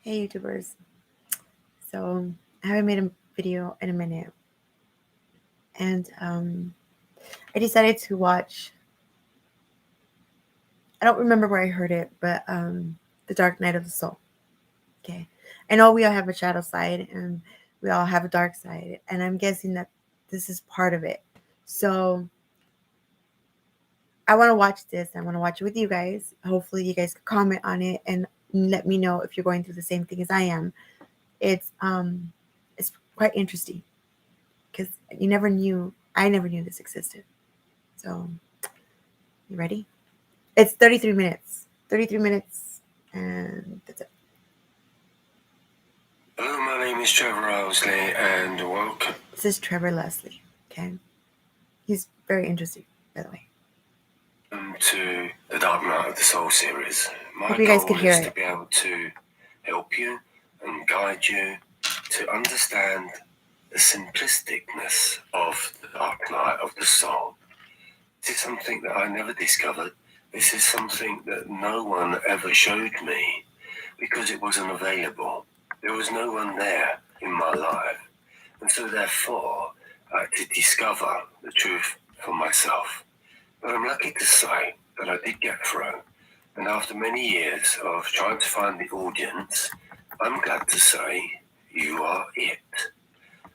Hey YouTubers. So I haven't made a video in a minute, and I decided to watch. I don't remember where I heard it, but The Dark Night of the Soul. Okay, I know we all have a shadow side, and we all have a dark side, and I'm guessing that this is part of it. So I want to watch this. I want to watch it with you guys. Hopefully, you guys can comment on it and let me know if you're going through the same thing as I am. It's um, it's quite interesting because I never knew this existed. So, you ready? It's 33 minutes. 33 minutes, and that's it. Hello, my name is Trevor Owsley, and welcome. This is Trevor Leslie. Okay, he's very interesting, by the way. To the Dark Night of the Soul series. My Hope you guys goal could hear is it. to be able to help you and guide you to understand the simplisticness of the Dark Night of the Soul. This is something that I never discovered. This is something that no one ever showed me because it wasn't available. There was no one there in my life. And so therefore, I had to discover the truth for myself. But I'm lucky to say that I did get through. And after many years of trying to find the audience, I'm glad to say you are it.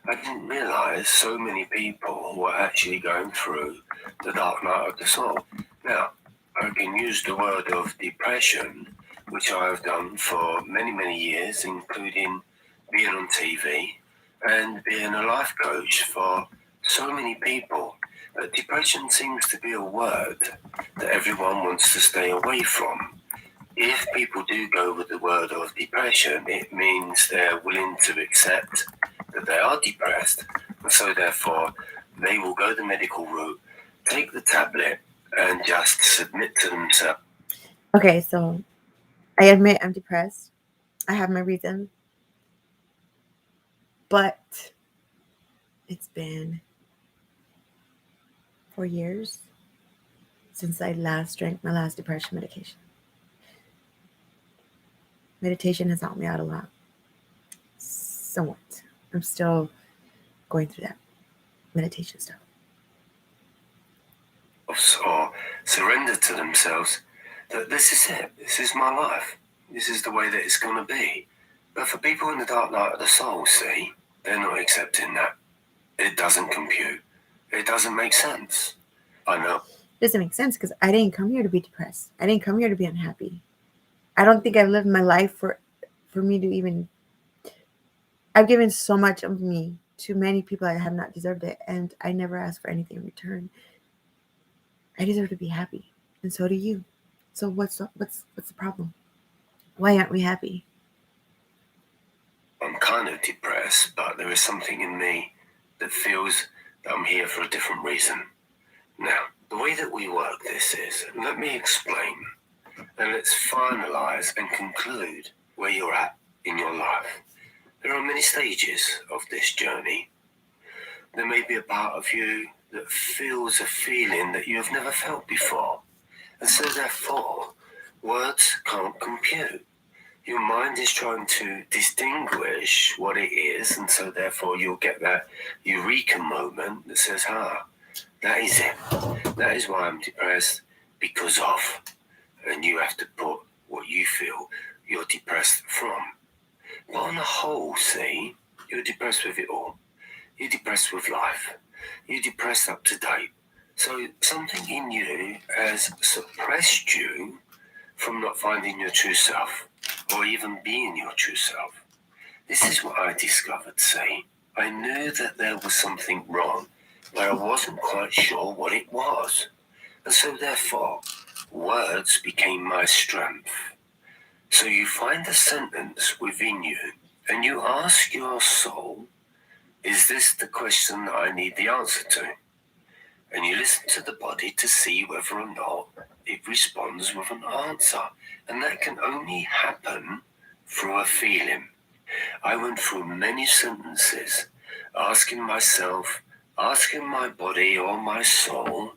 I didn't realise so many people were actually going through the dark night of the soul. Now, I can use the word of depression, which I have done for many, many years, including being on TV and being a life coach for so many people. But depression seems to be a word that everyone wants to stay away from. If people do go with the word of depression, it means they're willing to accept that they are depressed, and so therefore they will go the medical route, take the tablet, and just submit to themselves. Okay, so I admit I'm depressed. I have my reasons, but it's been 4 years since I last drank my last depression medication. Meditation has helped me out a lot. Somewhat. I'm still going through that meditation stuff. Or surrender to themselves that this is it, this is my life, this is the way that it's going to be. But for people in the dark night of the soul, see, they're not accepting that. It doesn't compute. It doesn't make sense. I know. It doesn't make sense because I didn't come here to be depressed. I didn't come here to be unhappy. I don't think I've lived my life for me to even. I've given so much of me to many people that have not deserved it, and I never asked for anything in return. I deserve to be happy, and so do you. So what's the problem? Why aren't we happy? I'm kind of depressed, but there is something in me that feels that I'm here for a different reason. Now, the way that we work this is, let me explain, and let's finalize and conclude where you're at in your life. There are many stages of this journey. There may be a part of you that feels a feeling that you have never felt before, and so therefore, words can't compute. Your mind is trying to distinguish what it is, and so therefore you'll get that eureka moment that says, that is it. That is why I'm depressed, because of. And you have to put what you feel you're depressed from. But on the whole, see, you're depressed with it all. You're depressed with life. You're depressed up to date. So something in you has suppressed you from not finding your true self, or even being your true self. This is what I discovered, see. I knew that there was something wrong, but I wasn't quite sure what it was. And so therefore, words became my strength. So you find a sentence within you, and you ask your soul, is this the question that I need the answer to? And you listen to the body to see whether or not it responds with an answer. And that can only happen through a feeling. I went through many sentences, asking myself, asking my body or my soul,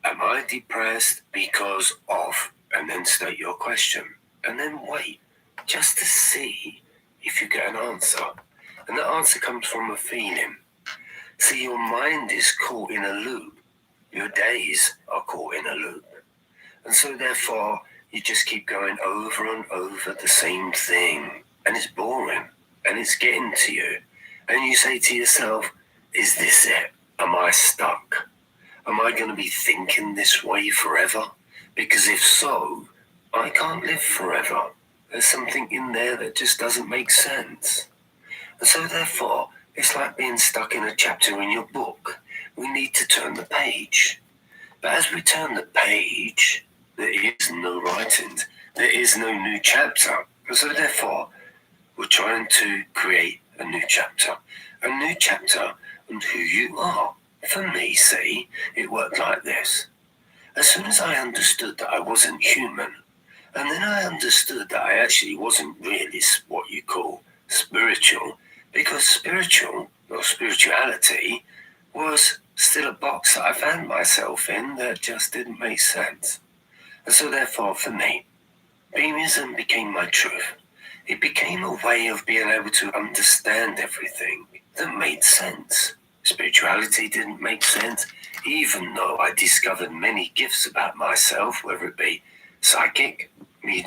am I depressed because of, and then state your question. And then wait, just to see if you get an answer. And that answer comes from a feeling. See, your mind is caught in a loop. Your days are caught in a loop. And so therefore, you just keep going over and over the same thing. And it's boring. And it's getting to you. And you say to yourself, is this it? Am I stuck? Am I going to be thinking this way forever? Because if so, I can't live forever. There's something in there that just doesn't make sense. And so therefore, it's like being stuck in a chapter in your book. We need to turn the page. But as we turn the page, there is no writing. There is no new chapter. And so therefore, we're trying to create a new chapter. A new chapter on who you are. For me, see, it worked like this. As soon as I understood that I wasn't human, and then I understood that I actually wasn't really what you call spiritual, because spiritual, or spirituality, was still a box that I found myself in that just didn't make sense. And so therefore, for me, Beamism became my truth. It became a way of being able to understand everything that made sense. Spirituality didn't make sense, even though I discovered many gifts about myself, whether it be psychic, medium,